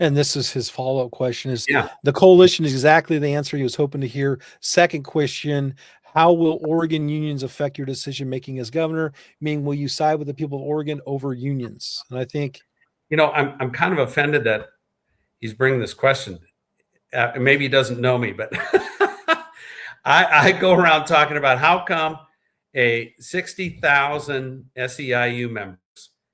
And this is his follow-up question is, the coalition is exactly the answer he was hoping to hear. Second question, how will Oregon unions affect your decision-making as governor? Meaning, will you side with the people of Oregon over unions? And I think, I'm kind of offended that he's bringing this question. Maybe he doesn't know me, but I go around talking about how come a 60,000 SEIU members,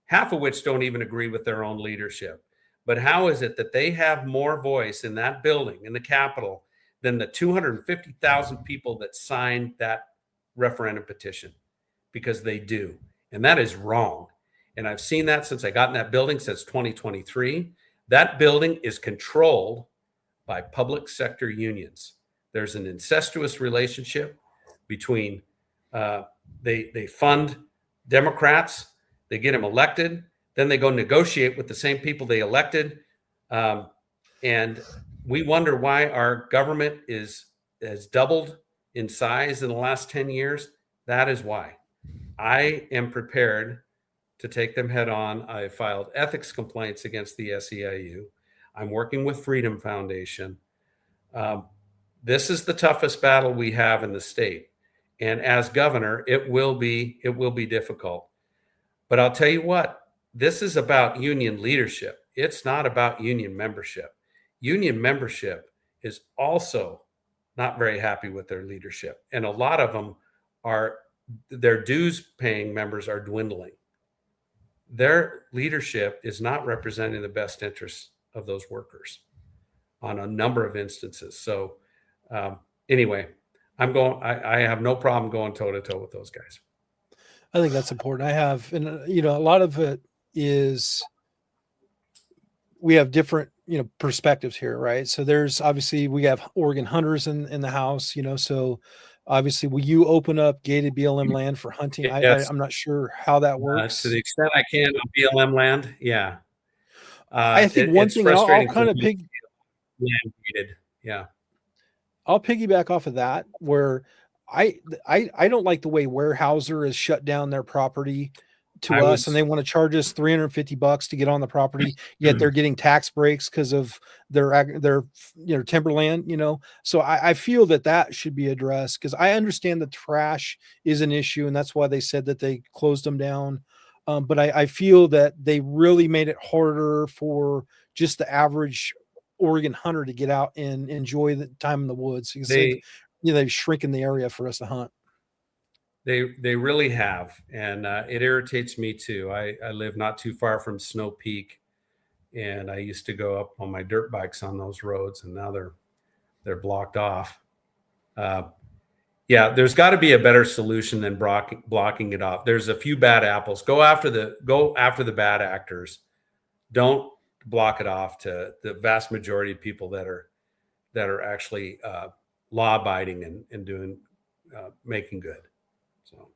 half of which don't even agree with their own leadership, but how is it that they have more voice in that building, in the Capitol, than the 250,000 people that signed that referendum petition? Because they do. And that is wrong. And I've seen that since I got in that building since 2023. That building is controlled by public sector unions. There's an incestuous relationship between they fund Democrats, they get them elected, then they go negotiate with the same people they elected. And we wonder why our government has doubled in size in the last 10 years. That is why. I am prepared to take them head on. I filed ethics complaints against the SEIU. I'm working with Freedom Foundation. This is the toughest battle we have in the state. And as governor, it will be difficult. But I'll tell you what, this is about union leadership. It's not about union membership. Union membership is also not very happy with their leadership. And a lot of them their dues paying members are dwindling. Their leadership is not representing the best interests of those workers on a number of instances. So anyway, I have no problem going toe to toe with those guys. I think that's important. A lot of it is we have different, perspectives here, right? So there's obviously, we have Oregon hunters in the house, so obviously, will you open up gated BLM land for hunting? Yes. I'm not sure how that works. To the extent I can on BLM land, yeah. I think one thing I'll kind of I'll piggyback off of that, where I don't like the way Weyerhaeuser has shut down their property to us, and they want to charge us $350 to get on the property, yet they're getting tax breaks because of their timberland, So I feel that should be addressed, because I understand the trash is an issue, and that's why they said that they closed them down. But I feel that they really made it harder for just the average Oregon hunter to get out and enjoy the time in the woods, because they've shrunken the area for us to hunt. They really have, and it irritates me too. I live not too far from Snow Peak, and I used to go up on my dirt bikes on those roads, and now they're blocked off. There's got to be a better solution than blocking it off. There's a few bad apples. Go after the bad actors. Don't block it off to the vast majority of people that are actually law abiding and doing making good. So,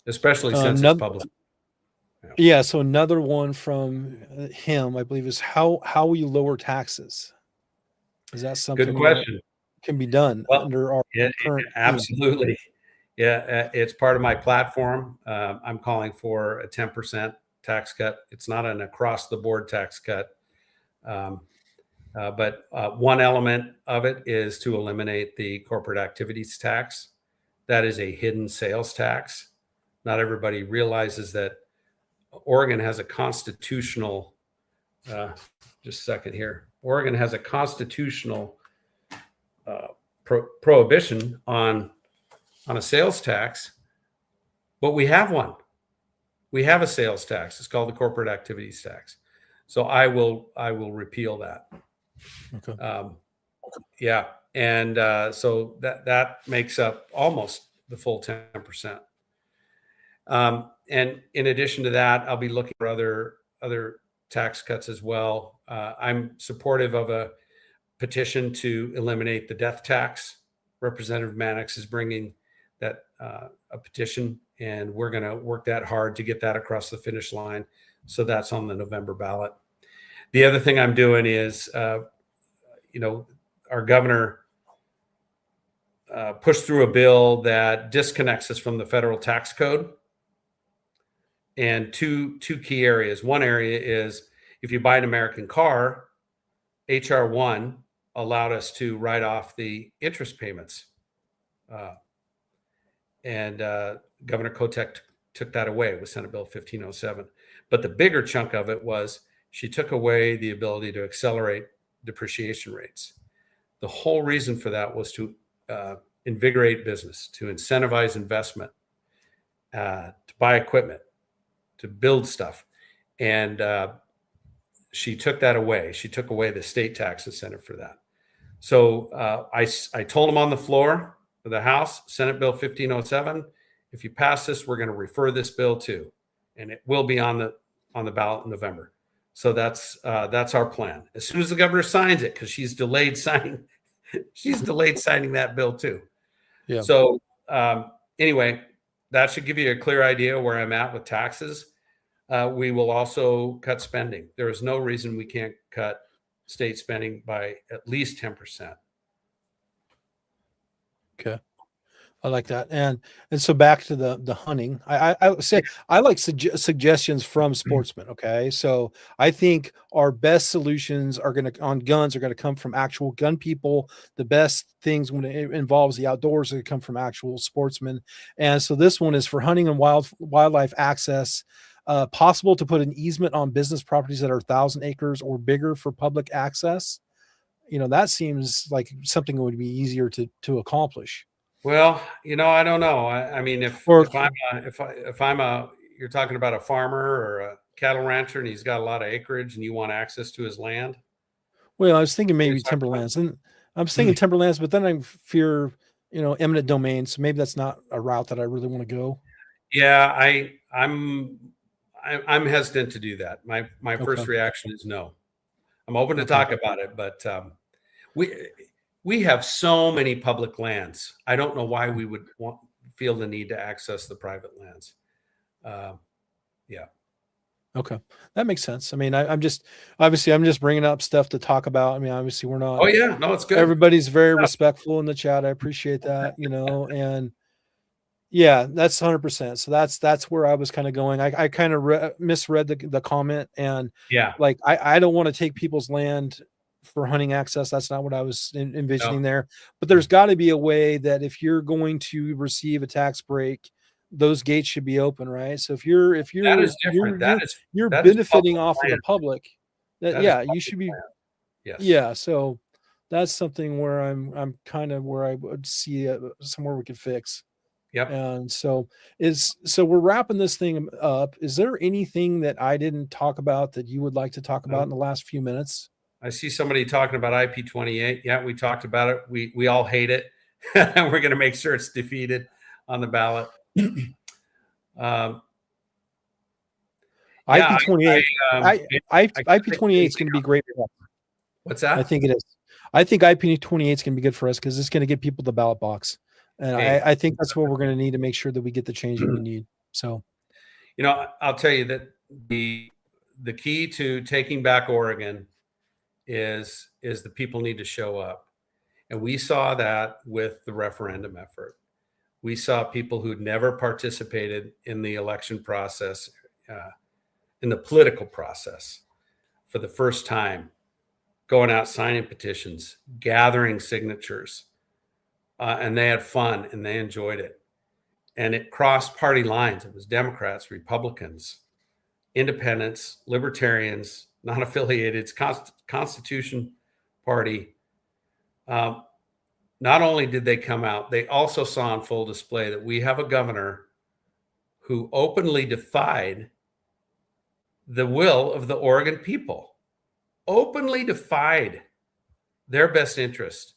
especially since it's public. Yeah. So another one from him, I believe, is how will you lower taxes? Is that something good question that can be done under our current? Absolutely. Yeah, it's part of my platform. I'm calling for a 10% tax cut. It's not an across the board tax cut. But one element of it is to eliminate the corporate activities tax. That is a hidden sales tax. Not everybody realizes that Oregon has a constitutional, just a second here. Oregon has a constitutional prohibition on a sales tax, but we have one. We have a sales tax. It's called the corporate activities tax. So I will repeal that. Okay. And so that makes up almost the full 10%. And in addition to that, I'll be looking for other tax cuts as well. I'm supportive of a petition to eliminate the death tax. Representative Mannix is bringing that a petition, and we're going to work that hard to get that across the finish line. So that's on the November ballot. The other thing I'm doing is, our governor pushed through a bill that disconnects us from the federal tax code. And two key areas. One area is if you buy an American car, HR 1 allowed us to write off the interest payments. And Governor Kotek took that away with Senate Bill 1507. But the bigger chunk of it was she took away the ability to accelerate depreciation rates. The whole reason for that was to invigorate business, to incentivize investment, to buy equipment, to build stuff. And she took that away. She took away the state tax incentive for that. So I told him on the floor of the House, Senate Bill 1507, if you pass this, we're going to refer this bill to, and it will be on the ballot in November. So that's our plan. As soon as the governor signs it, because she's delayed signing that bill too. Yeah. So anyway, that should give you a clear idea where I'm at with taxes. We will also cut spending. There is no reason we can't cut state spending by at least 10%. Okay. I like that. And so back to the hunting, I would say I like suggestions from sportsmen. Okay. So I think our best solutions on guns are going to come from actual gun people. The best things when it involves the outdoors are going to come from actual sportsmen. And so this one is for hunting and wildlife access. Possible to put an easement on business properties that are 1,000 acres or bigger for public access. That seems like something that would be easier to accomplish. Well, I don't know. I mean, if you're talking about a farmer or a cattle rancher and he's got a lot of acreage and you want access to his land. Well, I was thinking maybe timberlands, and I'm thinking timberlands, but then I fear, eminent domain. So maybe that's not a route that I really want to go. Yeah, I'm hesitant to do that. My first reaction is no. I'm open to talk about it, but we have so many public lands. I don't know why we would feel the need to access the private lands. Yeah. Okay, that makes sense. I mean, I'm just bringing up stuff to talk about. I mean, obviously we're not. Oh yeah, no, it's good. Everybody's very respectful in the chat. I appreciate that. And yeah, that's 100%. So that's where I was kind of going. I kind of misread the comment, and like I don't want to take people's land for hunting access. That's not what I was envisioning there. But there's got to be a way that if you're going to receive a tax break, those gates should be open, right? So if you're benefiting off of the public, you should be. Yes. Yeah. So that's something where I'm kind of where I would see somewhere we could fix. Yep. And so we're wrapping this thing up. Is there anything that I didn't talk about that you would like to talk about in the last few minutes? I see somebody talking about IP28. Yeah, we talked about it. We all hate it. We're going to make sure it's defeated on the ballot. IP28. IP28 is going to be great for us. What's that? I think it is. I think IP28 is going to be good for us because it's going to get people the ballot box. And I think that's what we're going to need to make sure that we get the change that we need. So, I'll tell you that the key to taking back Oregon is the people need to show up. And we saw that with the referendum effort. We saw people who'd never participated in the election process, in the political process for the first time, going out, signing petitions, gathering signatures. And they had fun and they enjoyed it. And it crossed party lines. It was Democrats, Republicans, independents, libertarians, non-affiliated, Constitution Party. Not only did they come out, they also saw on full display that we have a governor who openly defied the will of the Oregon people, openly defied their best interest.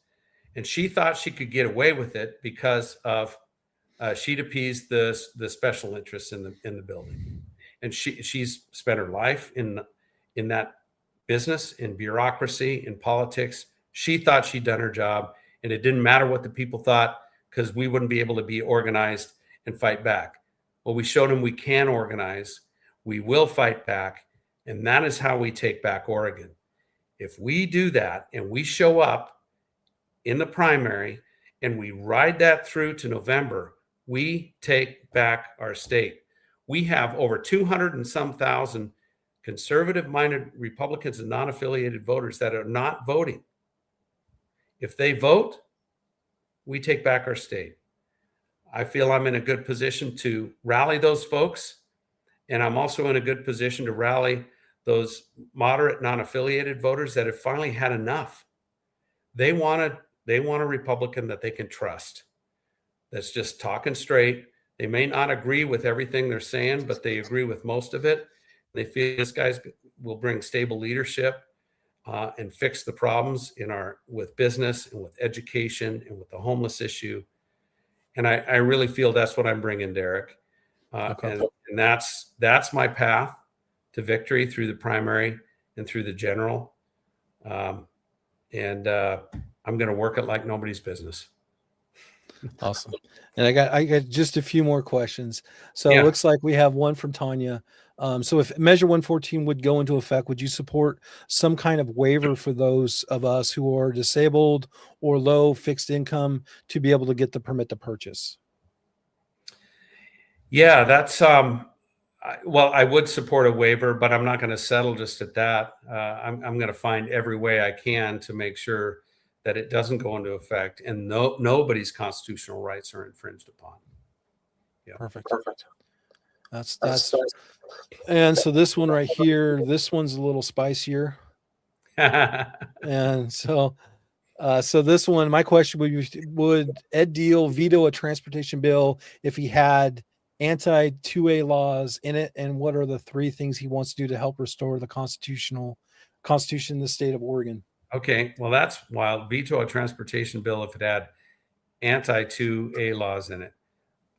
And she thought she could get away with it because of she'd appeased the special interests in the building. And she's spent her life in that business, in bureaucracy, in politics. She thought she'd done her job, and it didn't matter what the people thought, because we wouldn't be able to be organized and fight back. Well, we showed them we can organize, we will fight back, and that is how we take back Oregon. If we do that and we show up in the primary and we ride that through to November, we take back our state. We have over 200 and some thousand conservative-minded Republicans and non-affiliated voters that are not voting. If they vote, we take back our state. I feel I'm in a good position to rally those folks, and I'm also in a good position to rally those moderate non-affiliated voters that have finally had enough. They want a Republican that they can trust, that's just talking straight. They may not agree with everything they're saying, but they agree with most of it. They feel this guy will bring stable leadership and fix the problems with business and with education and with the homeless issue. And I really feel that's what I'm bringing, Derek. And that's my path to victory through the primary and through the general. I'm going to work it like nobody's business. Awesome. And I got just a few more questions. So It looks like we have one from Tanya. So if Measure 114 would go into effect, would you support some kind of waiver for those of us who are disabled or low fixed income to be able to get the permit to purchase? Yeah, that's well, I would support a waiver, but I'm not going to settle just at that. I'm going to find every way I can to make sure that it doesn't go into effect and nobody's constitutional rights are infringed upon. Yeah. Perfect. That's and so this one right here, this one's a little spicier. And so this one, my question would Ed Diehl veto a transportation bill if he had anti-2A laws in it? And what are the 3 things he wants to do to help restore the constitution in the state of Oregon? Okay, well, that's wild. Veto a transportation bill if it had anti-2A laws in it.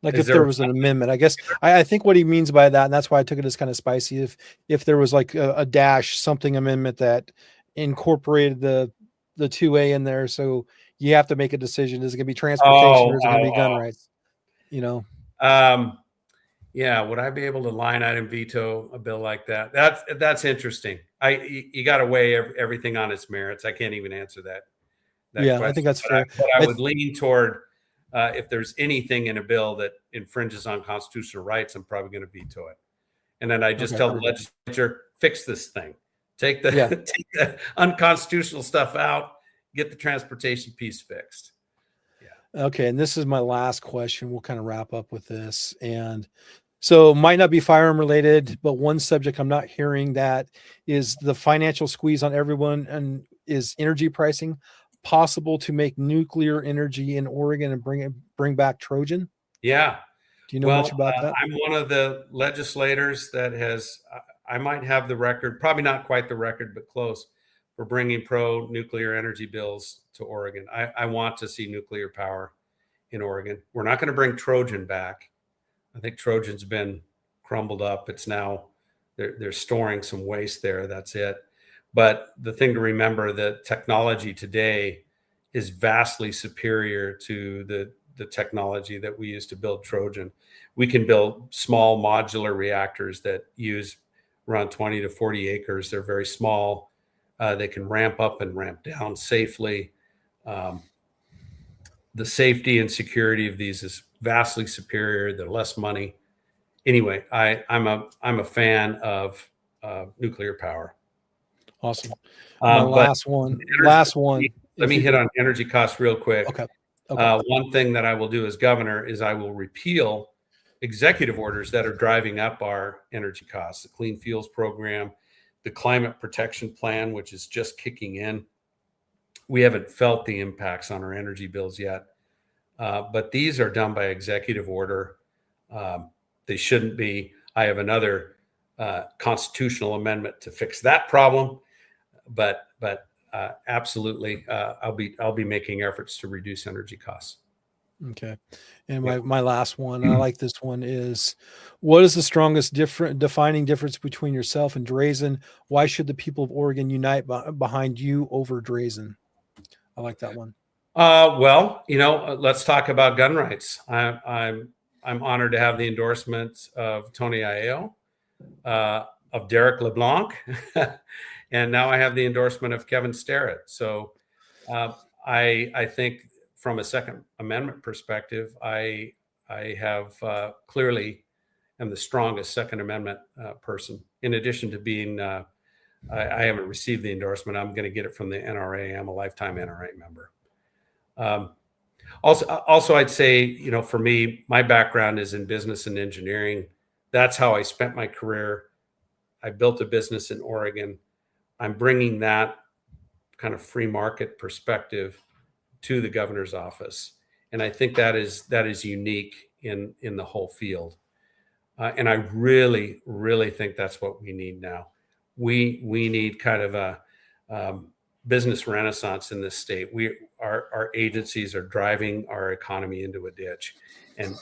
Like if there was an amendment, I guess I think what he means by that, and that's why I took it as kind of spicy. If there was like a dash something amendment that incorporated the 2A in there, so you have to make a decision: is it going to be transportation or is it going to be gun rights? You know. Yeah, would I be able to line item veto a bill like that? That's interesting. You got to weigh everything on its merits. I can't even answer that yeah, question. I think that's fair. I would lean toward if there's anything in a bill that infringes on constitutional rights, I'm probably going to veto it. And then I just tell the legislature, fix this thing. Take the unconstitutional stuff out, get the transportation piece fixed. Yeah. Okay, and this is my last question. We'll kind of wrap up with this. And so might not be firearm related, but one subject I'm not hearing that is the financial squeeze on everyone, and is energy pricing. Possible to make nuclear energy in Oregon and bring back Trojan? Yeah. Do you know much about that? I'm one of the legislators that has, I might have the record, probably not quite the record, but close, for bringing pro-nuclear energy bills to Oregon. I want to see nuclear power in Oregon. We're not going to bring Trojan back. I think Trojan's been crumbled up. It's now, they're storing some waste there. That's it. But the thing to remember, that technology today is vastly superior to the technology that we used to build Trojan. We can build small modular reactors that use around 20 to 40 acres. They're very small. They can ramp up and ramp down safely. The safety and security of these is vastly superior. They're less money. Anyway, I'm a fan of nuclear power. Awesome. Last one. Let me hit on energy costs real quick. Okay. One thing that I will do as governor is I will repeal executive orders that are driving up our energy costs. The Clean Fuels Program, the Climate Protection Plan, which is just kicking in. We haven't felt the impacts on our energy bills yet, but these are done by executive order. They shouldn't be. I have another constitutional amendment to fix that problem. But absolutely, I'll be making efforts to reduce energy costs. Okay. And Yeah. my last one, I like this one, is what is the strongest defining difference between yourself and Drazen? Why should the people of Oregon unite behind you over Drazen? I like that one. Well, let's talk about gun rights. I'm honored to have the endorsement of Tony Aiello, of Derek LeBlanc, and now I have the endorsement of Kevin Starrett. So I think from a Second Amendment perspective, I have clearly am the strongest Second Amendment person. In addition to being, I haven't received the endorsement. I'm going to get it from the NRA. I'm a lifetime NRA member. Also, I'd say, for me, my background is in business and engineering. That's how I spent my career. I built a business in Oregon. I'm bringing that kind of free market perspective to the governor's office, and I think that is unique in the whole field. And I really, really think that's what we need now. We need kind of a business renaissance in this state. Our agencies are driving our economy into a ditch, and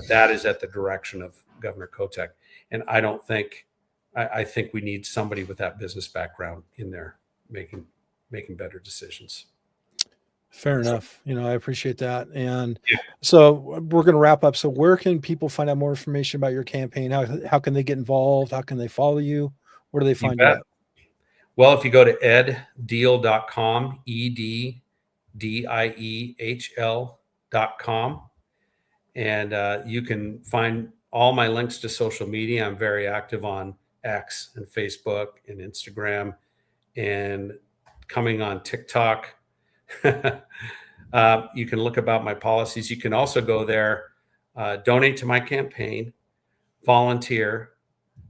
that is at the direction of Governor Kotek. And I think we need somebody with that business background in there making better decisions. Fair enough. I appreciate that. And so we're going to wrap up. So where can people find out more information about your campaign? How can they get involved? How can they follow you? Where do they find you at? Well, if you go to eddiehl.com, EDDIEHL.com, and you can find all my links to social media. I'm very active on X and Facebook and Instagram, and coming on TikTok. You can look about my policies. You can also go there, donate to my campaign, volunteer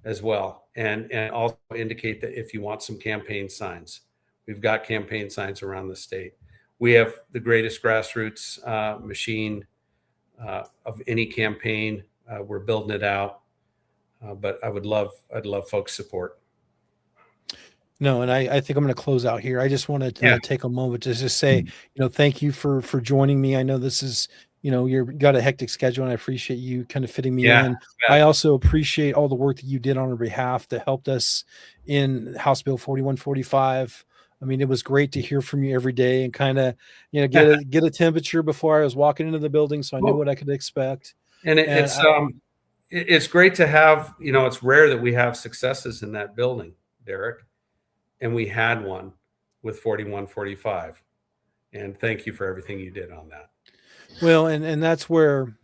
as well, and also indicate that if you want some campaign signs. We've got campaign signs around the state. We have the greatest grassroots machine of any campaign. We're building it out, but I'd love folks' support. No, and I think I'm going to close out here. I just wanted to take a moment to just say, thank you for joining me. I know this is, you've got a hectic schedule, and I appreciate you kind of fitting me in. I also appreciate all the work that you did on our behalf that helped us in House Bill 4145. I mean, it was great to hear from you every day and kind of, get a temperature before I was walking into the building, so I knew what I could expect. And it's great to have, it's rare that we have successes in that building, Derek. And we had one with 4145. And thank you for everything you did on that. Well, and that's where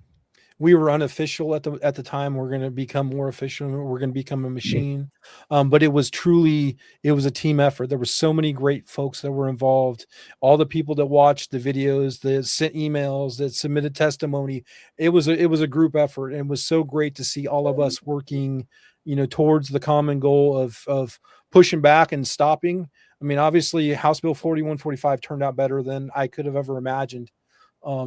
we were unofficial at the time. We're going to become more official. We're going to become a machine. But it was a team effort. There were so many great folks that were involved. All the people that watched the videos, that sent emails, that submitted testimony. It was a group effort, and it was so great to see all of us working, towards the common goal of pushing back and stopping. I mean, obviously House Bill 4145 turned out better than I could have ever imagined,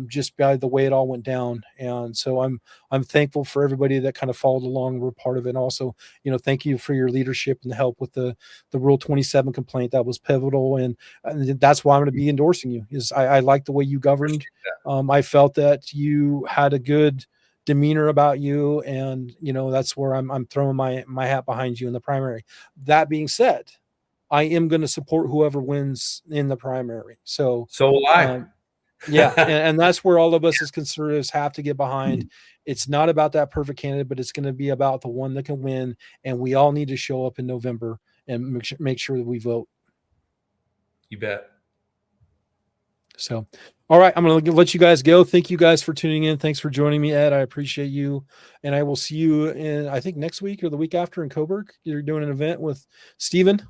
just by the way it all went down. And so I'm thankful for everybody that kind of followed along. We're part of it. And also, thank you for your leadership and the help with the Rule 27 complaint. That was pivotal. And that's why I'm going to be endorsing you. I like the way you governed. I felt that you had a good demeanor about you, and that's where I'm throwing my hat behind you in the primary. That being said, I am going to support whoever wins in the primary. So will I. And that's where all of us as conservatives have to get behind. It's not about that perfect candidate, but it's going to be about the one that can win, and we all need to show up in November and make sure that we vote. You bet. So, all right, I'm going to let you guys go. Thank you guys for tuning in. Thanks for joining me, Ed. I appreciate you. And I will see you in, I think, next week or the week after in Coburg. You're doing an event with Steven.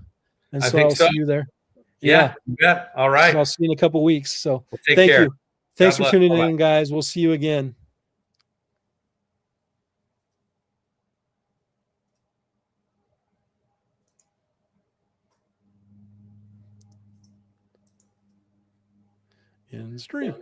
And so I'll see you there. Yeah. All right. So I'll see you in a couple of weeks. So thank you. Thanks for tuning in, guys. We'll see you again. In stream.